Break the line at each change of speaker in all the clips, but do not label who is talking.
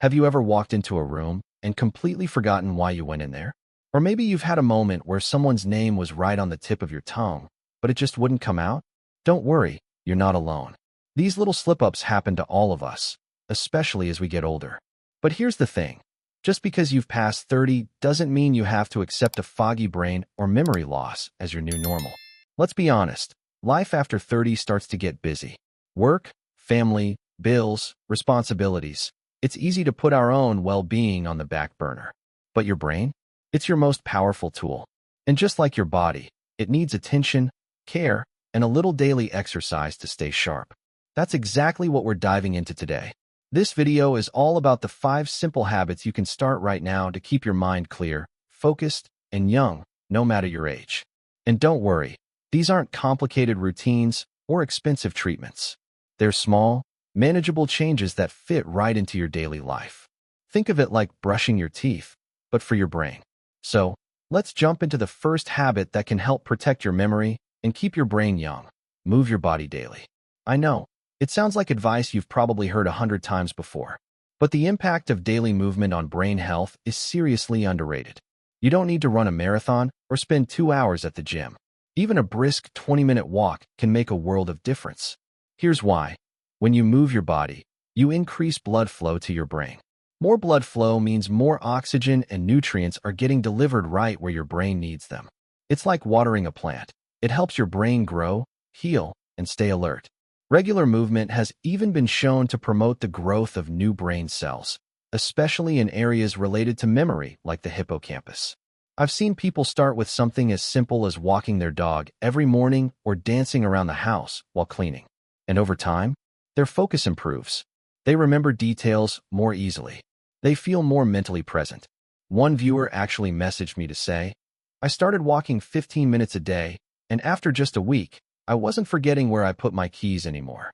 Have you ever walked into a room and completely forgotten why you went in there? Or maybe you've had a moment where someone's name was right on the tip of your tongue, but it just wouldn't come out? Don't worry, you're not alone. These little slip-ups happen to all of us, especially as we get older. But here's the thing. Just because you've passed 30 doesn't mean you have to accept a foggy brain or memory loss as your new normal. Let's be honest, life after 30 starts to get busy. Work, family, bills, responsibilities. It's easy to put our own well-being on the back burner. But your brain? It's your most powerful tool. And just like your body, it needs attention, care, and a little daily exercise to stay sharp. That's exactly what we're diving into today. This video is all about the 5 simple habits you can start right now to keep your mind clear, focused, and young, no matter your age. And don't worry, these aren't complicated routines or expensive treatments. They're small, manageable changes that fit right into your daily life. Think of it like brushing your teeth, but for your brain. So, let's jump into the first habit that can help protect your memory and keep your brain young. Move your body daily. I know, it sounds like advice you've probably heard 100 times before, but the impact of daily movement on brain health is seriously underrated. You don't need to run a marathon or spend 2 hours at the gym. Even a brisk 20-minute walk can make a world of difference. Here's why. When you move your body, you increase blood flow to your brain. More blood flow means more oxygen and nutrients are getting delivered right where your brain needs them. It's like watering a plant. It helps your brain grow, heal, and stay alert. Regular movement has even been shown to promote the growth of new brain cells, especially in areas related to memory like the hippocampus. I've seen people start with something as simple as walking their dog every morning or dancing around the house while cleaning. And over time, their focus improves. They remember details more easily. They feel more mentally present. One viewer actually messaged me to say, "I started walking 15 minutes a day, and after just a week, I wasn't forgetting where I put my keys anymore."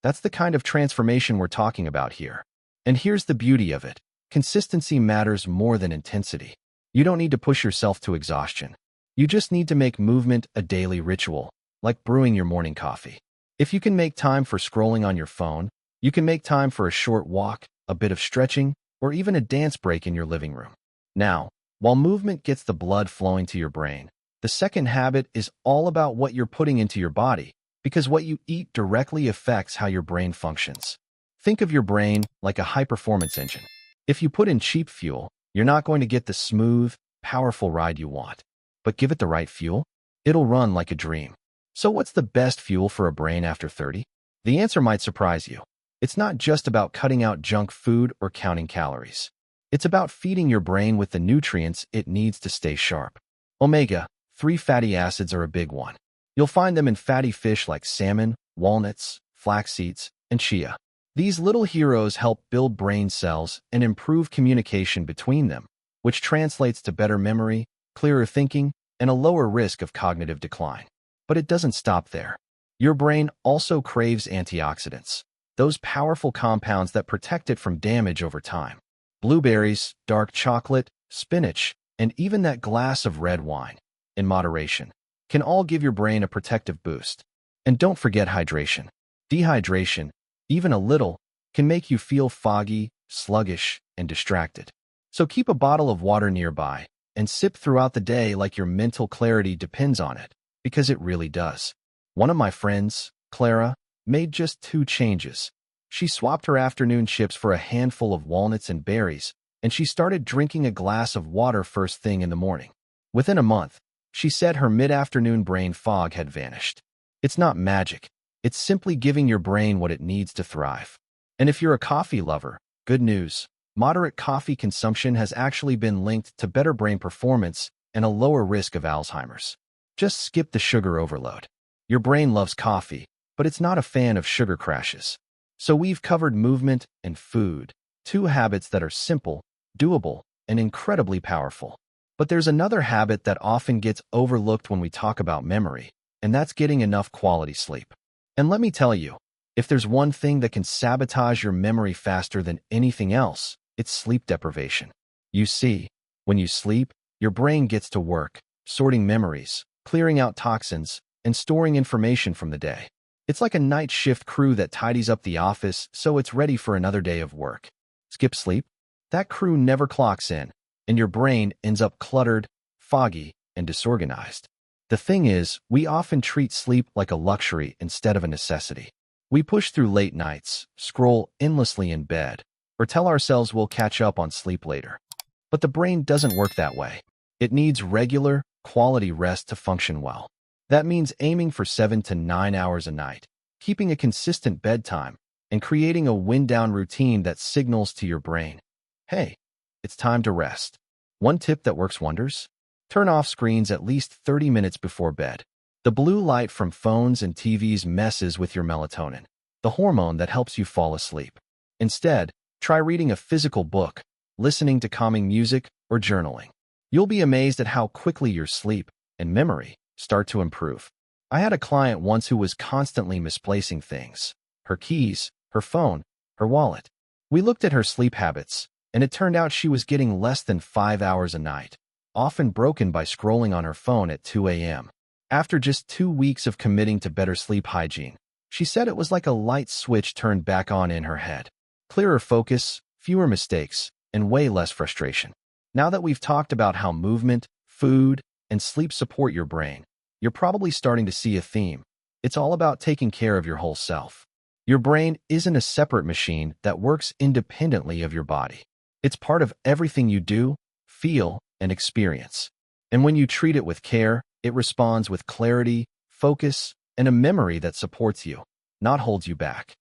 That's the kind of transformation we're talking about here. And here's the beauty of it. Consistency matters more than intensity. You don't need to push yourself to exhaustion. You just need to make movement a daily ritual, like brewing your morning coffee. If you can make time for scrolling on your phone, you can make time for a short walk, a bit of stretching, or even a dance break in your living room. Now, while movement gets the blood flowing to your brain, the second habit is all about what you're putting into your body, because what you eat directly affects how your brain functions. Think of your brain like a high-performance engine. If you put in cheap fuel, you're not going to get the smooth, powerful ride you want. But give it the right fuel, it'll run like a dream. So what's the best fuel for a brain after 30? The answer might surprise you. It's not just about cutting out junk food or counting calories. It's about feeding your brain with the nutrients it needs to stay sharp. Omega-3 fatty acids are a big one. You'll find them in fatty fish like salmon, walnuts, flax seeds, and chia. These little heroes help build brain cells and improve communication between them, which translates to better memory, clearer thinking, and a lower risk of cognitive decline. But it doesn't stop there. Your brain also craves antioxidants, those powerful compounds that protect it from damage over time. Blueberries, dark chocolate, spinach, and even that glass of red wine, in moderation, can all give your brain a protective boost. And don't forget hydration. Dehydration, even a little, can make you feel foggy, sluggish, and distracted. So keep a bottle of water nearby and sip throughout the day like your mental clarity depends on it, because it really does. One of my friends, Clara, made just 2 changes. She swapped her afternoon chips for a handful of walnuts and berries, and she started drinking a glass of water first thing in the morning. Within a month, she said her mid-afternoon brain fog had vanished. It's not magic. It's simply giving your brain what it needs to thrive. And if you're a coffee lover, good news. Moderate coffee consumption has actually been linked to better brain performance and a lower risk of Alzheimer's. Just skip the sugar overload. Your brain loves coffee, but it's not a fan of sugar crashes. So we've covered movement and food, 2 habits that are simple, doable, and incredibly powerful. But there's another habit that often gets overlooked when we talk about memory, and that's getting enough quality sleep. And let me tell you, if there's one thing that can sabotage your memory faster than anything else, it's sleep deprivation. You see, when you sleep, your brain gets to work, sorting memories, clearing out toxins, and storing information from the day. It's like a night shift crew that tidies up the office so it's ready for another day of work. skip sleep, that crew never clocks in, and your brain ends up cluttered, foggy, and disorganized. The thing is, we often treat sleep like a luxury instead of a necessity. We push through late nights, scroll endlessly in bed, or tell ourselves we'll catch up on sleep later. But the brain doesn't work that way. It needs regular, quality rest to function well. That means aiming for 7 to 9 hours a night, keeping a consistent bedtime, and creating a wind-down routine that signals to your brain, hey, it's time to rest. One tip that works wonders? Turn off screens at least 30 minutes before bed. The blue light from phones and TVs messes with your melatonin, the hormone that helps you fall asleep. Instead, try reading a physical book, listening to calming music, or journaling. You'll be amazed at how quickly your sleep and memory start to improve. I had a client once who was constantly misplacing things: her keys, her phone, her wallet. We looked at her sleep habits, and it turned out she was getting less than 5 hours a night, often broken by scrolling on her phone at 2 a.m. After just 2 weeks of committing to better sleep hygiene, she said it was like a light switch turned back on in her head. Clearer focus, fewer mistakes, and way less frustration. Now that we've talked about how movement, food, and sleep support your brain, you're probably starting to see a theme. It's all about taking care of your whole self. Your brain isn't a separate machine that works independently of your body. It's part of everything you do, feel, and experience. And when you treat it with care, it responds with clarity, focus, and a memory that supports you, not holds you back.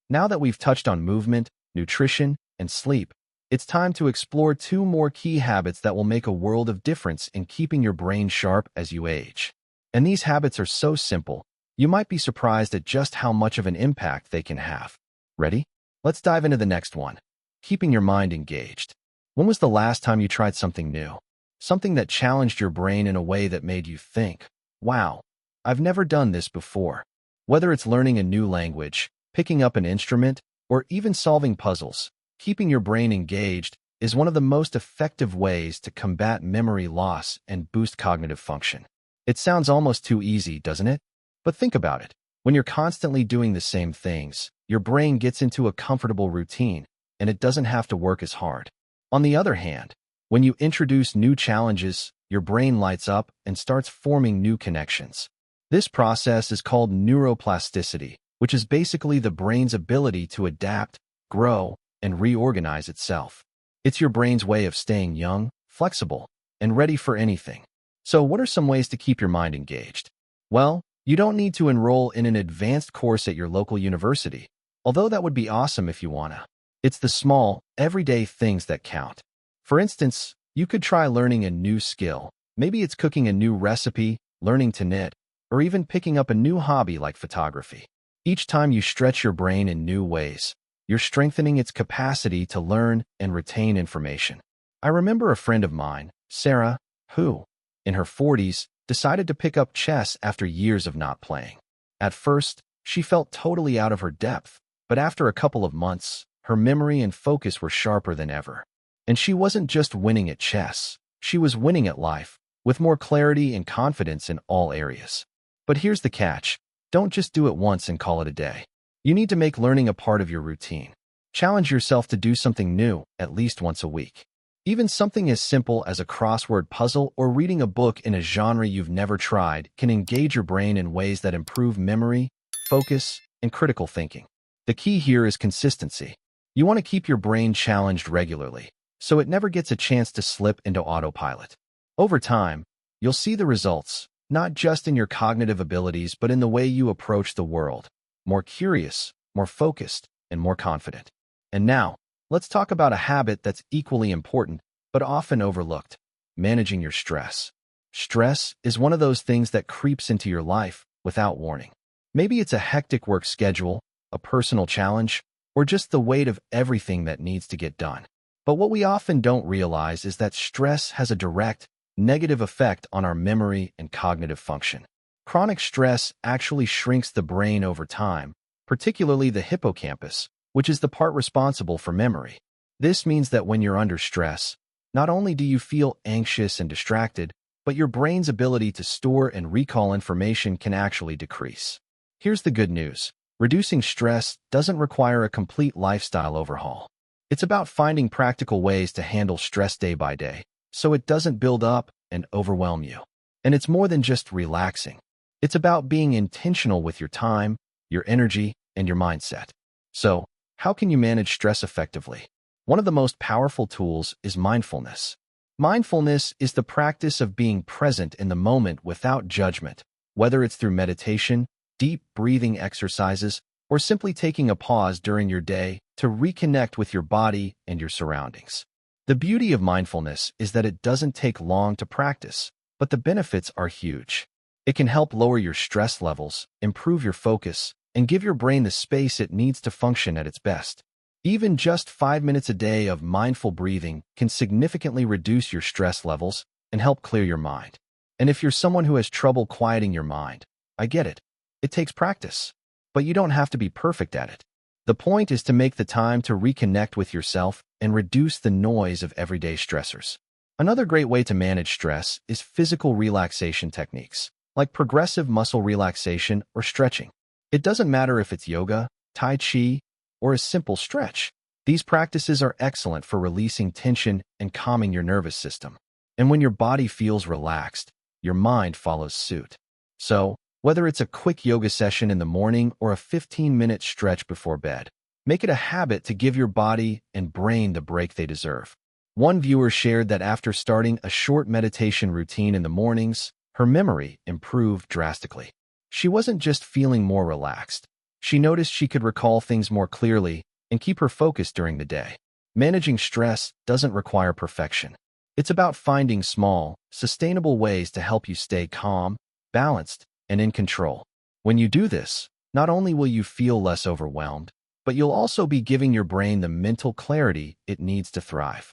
Now that we've touched on movement, nutrition, and sleep, it's time to explore 2 more key habits that will make a world of difference in keeping your brain sharp as you age. And these habits are so simple, you might be surprised at just how much of an impact they can have. Ready? Let's dive into the next one. Keeping your mind engaged. When was the last time you tried something new? Something that challenged your brain in a way that made you think, wow, I've never done this before. Whether it's learning a new language, picking up an instrument, or even solving puzzles, keeping your brain engaged is one of the most effective ways to combat memory loss and boost cognitive function. It sounds almost too easy, doesn't it? But think about it. When you're constantly doing the same things, your brain gets into a comfortable routine, and it doesn't have to work as hard. On the other hand, when you introduce new challenges, your brain lights up and starts forming new connections. This process is called neuroplasticity, which is basically the brain's ability to adapt, grow, and reorganize itself. It's your brain's way of staying young, flexible, and ready for anything. So what are some ways to keep your mind engaged? Well, you don't need to enroll in an advanced course at your local university, although that would be awesome if you wanna. It's the small, everyday things that count. For instance, you could try learning a new skill. Maybe it's cooking a new recipe, learning to knit, or even picking up a new hobby like photography. Each time you stretch your brain in new ways, you're strengthening its capacity to learn and retain information. I remember a friend of mine, Sarah, who, in her 40s, decided to pick up chess after years of not playing. At first, she felt totally out of her depth, but after a couple of months, her memory and focus were sharper than ever. And she wasn't just winning at chess, she was winning at life, with more clarity and confidence in all areas. But here's the catch. Don't just do it once and call it a day. You need to make learning a part of your routine. Challenge yourself to do something new at least once a week. Even something as simple as a crossword puzzle or reading a book in a genre you've never tried can engage your brain in ways that improve memory, focus, and critical thinking. The key here is consistency. You want to keep your brain challenged regularly, so it never gets a chance to slip into autopilot. Over time, you'll see the results, not just in your cognitive abilities, but in the way you approach the world. More curious, more focused, and more confident. And now, let's talk about a habit that's equally important, but often overlooked: managing your stress. Stress is one of those things that creeps into your life without warning. Maybe it's a hectic work schedule, a personal challenge, or just the weight of everything that needs to get done. But what we often don't realize is that stress has a direct, negative effect on our memory and cognitive function. Chronic stress actually shrinks the brain over time, particularly the hippocampus, which is the part responsible for memory. This means that when you're under stress, not only do you feel anxious and distracted, but your brain's ability to store and recall information can actually decrease. Here's the good news. Reducing stress doesn't require a complete lifestyle overhaul. It's about finding practical ways to handle stress day by day, so it doesn't build up and overwhelm you. And it's more than just relaxing. It's about being intentional with your time, your energy, and your mindset. So, how can you manage stress effectively? One of the most powerful tools is mindfulness. Mindfulness is the practice of being present in the moment without judgment, whether it's through meditation, deep breathing exercises, or simply taking a pause during your day to reconnect with your body and your surroundings. The beauty of mindfulness is that it doesn't take long to practice, but the benefits are huge. It can help lower your stress levels, improve your focus, and give your brain the space it needs to function at its best. Even just 5 minutes a day of mindful breathing can significantly reduce your stress levels and help clear your mind. And if you're someone who has trouble quieting your mind, I get it. It takes practice, but you don't have to be perfect at it. The point is to make the time to reconnect with yourself and reduce the noise of everyday stressors. Another great way to manage stress is physical relaxation techniques, like progressive muscle relaxation or stretching. It doesn't matter if it's yoga, tai chi, or a simple stretch. These practices are excellent for releasing tension and calming your nervous system. And when your body feels relaxed, your mind follows suit. So, whether it's a quick yoga session in the morning or a 15-minute stretch before bed, make it a habit to give your body and brain the break they deserve. One viewer shared that after starting a short meditation routine in the mornings, her memory improved drastically. She wasn't just feeling more relaxed. She noticed she could recall things more clearly and keep her focus during the day. Managing stress doesn't require perfection. It's about finding small, sustainable ways to help you stay calm, balanced, and in control. When you do this, not only will you feel less overwhelmed, but you'll also be giving your brain the mental clarity it needs to thrive.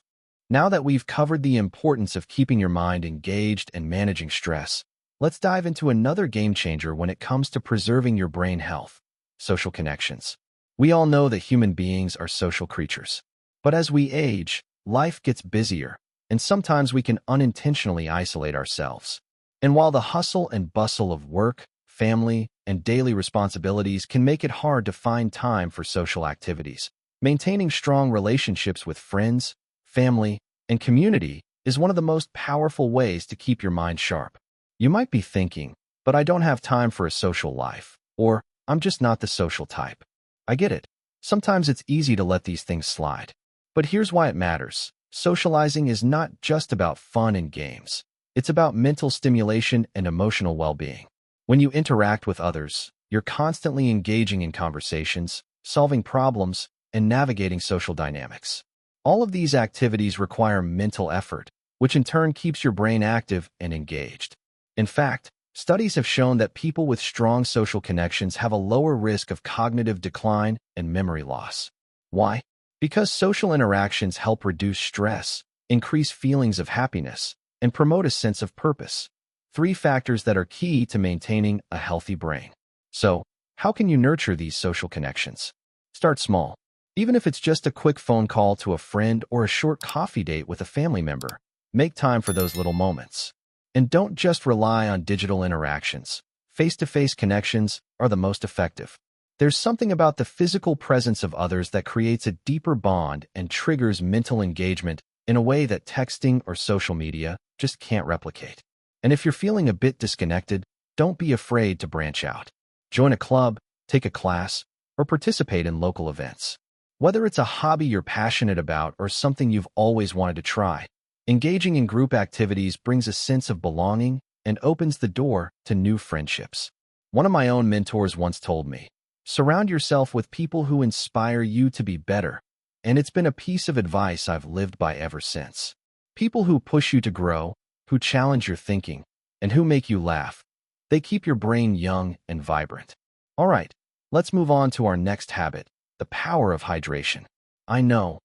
Now that we've covered the importance of keeping your mind engaged and managing stress, let's dive into another game changer when it comes to preserving your brain health: social connections. We all know that human beings are social creatures. But as we age, life gets busier, and sometimes we can unintentionally isolate ourselves. And while the hustle and bustle of work, family, and daily responsibilities can make it hard to find time for social activities, maintaining strong relationships with friends, family, and community is one of the most powerful ways to keep your mind sharp. You might be thinking, but I don't have time for a social life, or I'm just not the social type. I get it. Sometimes it's easy to let these things slide. But here's why it matters. Socializing is not just about fun and games. It's about mental stimulation and emotional well-being. When you interact with others, you're constantly engaging in conversations, solving problems, and navigating social dynamics. All of these activities require mental effort, which in turn keeps your brain active and engaged. In fact, studies have shown that people with strong social connections have a lower risk of cognitive decline and memory loss. Why? Because social interactions help reduce stress, increase feelings of happiness, and promote a sense of purpose. 3 factors that are key to maintaining a healthy brain. So, how can you nurture these social connections? Start small. Even if it's just a quick phone call to a friend or a short coffee date with a family member, make time for those little moments. And don't just rely on digital interactions. Face-to-face connections are the most effective. There's something about the physical presence of others that creates a deeper bond and triggers mental engagement in a way that texting or social media just can't replicate. And if you're feeling a bit disconnected, don't be afraid to branch out. Join a club, take a class, or participate in local events. Whether it's a hobby you're passionate about or something you've always wanted to try, engaging in group activities brings a sense of belonging and opens the door to new friendships. One of my own mentors once told me, "Surround yourself with people who inspire you to be better." And it's been a piece of advice I've lived by ever since. People who push you to grow, who challenge your thinking, and who make you laugh. They keep your brain young and vibrant. All right, let's move on to our next habit: the power of hydration. I know,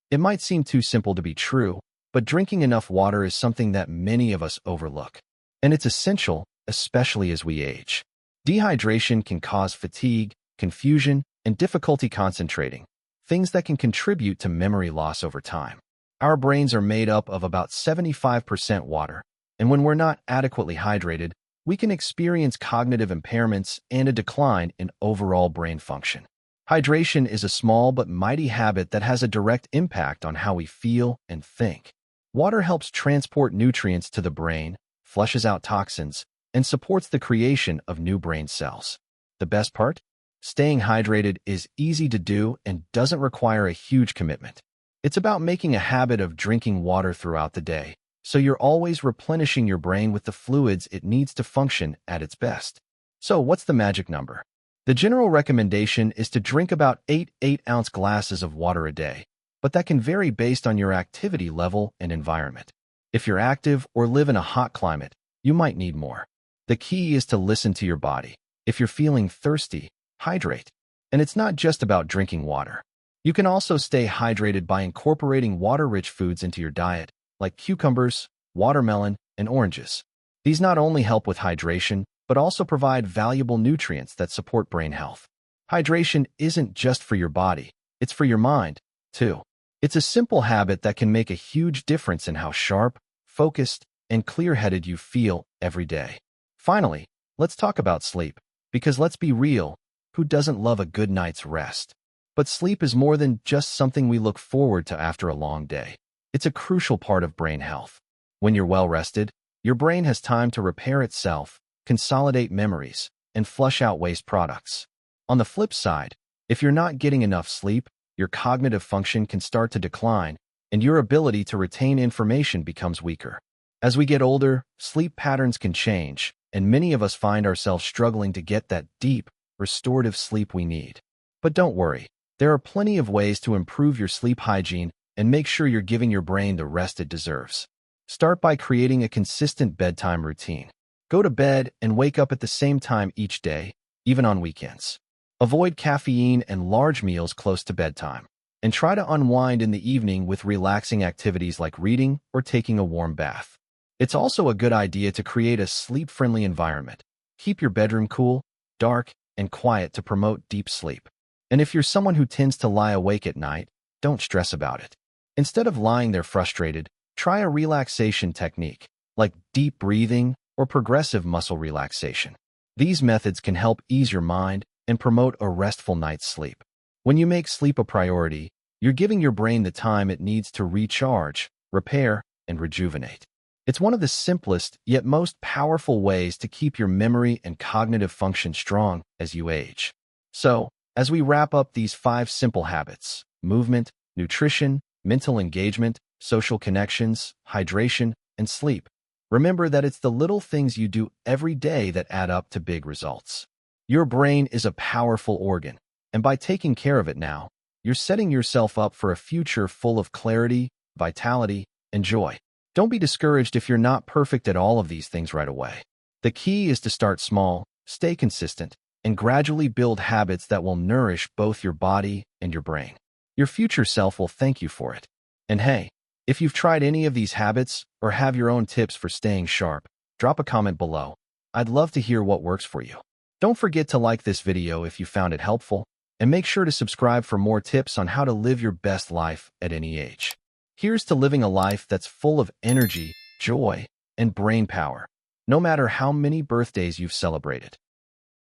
it might seem too simple to be true, but drinking enough water is something that many of us overlook. And it's essential, especially as we age. Dehydration can cause fatigue, confusion, and difficulty concentrating, things that can contribute to memory loss over time. Our brains are made up of about 75% water, and when we're not adequately hydrated, we can experience cognitive impairments and a decline in overall brain function. Hydration is a small but mighty habit that has a direct impact on how we feel and think. Water helps transport nutrients to the brain, flushes out toxins, and supports the creation of new brain cells. The best part? Staying hydrated is easy to do and doesn't require a huge commitment. It's about making a habit of drinking water throughout the day, so you're always replenishing your brain with the fluids it needs to function at its best. So what's the magic number? The general recommendation is to drink about 8 8-ounce glasses of water a day, but that can vary based on your activity level and environment. If you're active or live in a hot climate, you might need more. The key is to listen to your body. If you're feeling thirsty, hydrate. And it's not just about drinking water. You can also stay hydrated by incorporating water-rich foods into your diet, like cucumbers, watermelon, and oranges. These not only help with hydration, but also provide valuable nutrients that support brain health. Hydration isn't just for your body, it's for your mind, too. It's a simple habit that can make a huge difference in how sharp, focused, and clear-headed you feel every day. Finally, let's talk about sleep, because let's be real, who doesn't love a good night's rest? But sleep is more than just something we look forward to after a long day. It's a crucial part of brain health. When you're well rested, your brain has time to repair itself, consolidate memories, and flush out waste products. On the flip side, if you're not getting enough sleep, your cognitive function can start to decline, and your ability to retain information becomes weaker. As we get older, sleep patterns can change, and many of us find ourselves struggling to get that deep, restorative sleep we need. But don't worry, there are plenty of ways to improve your sleep hygiene and make sure you're giving your brain the rest it deserves. Start by creating a consistent bedtime routine. Go to bed and wake up at the same time each day, even on weekends. Avoid caffeine and large meals close to bedtime, and try to unwind in the evening with relaxing activities like reading or taking a warm bath. It's also a good idea to create a sleep-friendly environment. Keep your bedroom cool, dark, and quiet to promote deep sleep. And if you're someone who tends to lie awake at night, don't stress about it. Instead of lying there frustrated, try a relaxation technique, like deep breathing or progressive muscle relaxation. These methods can help ease your mind and promote a restful night's sleep. When you make sleep a priority, you're giving your brain the time it needs to recharge, repair, and rejuvenate. It's one of the simplest yet most powerful ways to keep your memory and cognitive function strong as you age. So, as we wrap up these 5 simple habits: movement, nutrition, mental engagement, social connections, hydration, and sleep, remember that it's the little things you do every day that add up to big results. Your brain is a powerful organ, and by taking care of it now, you're setting yourself up for a future full of clarity, vitality, and joy. Don't be discouraged if you're not perfect at all of these things right away. The key is to start small, stay consistent, and gradually build habits that will nourish both your body and your brain. Your future self will thank you for it. And hey, if you've tried any of these habits or have your own tips for staying sharp, drop a comment below. I'd love to hear what works for you. Don't forget to like this video if you found it helpful, and make sure to subscribe for more tips on how to live your best life at any age. Here's to living a life that's full of energy, joy, and brain power, no matter how many birthdays you've celebrated.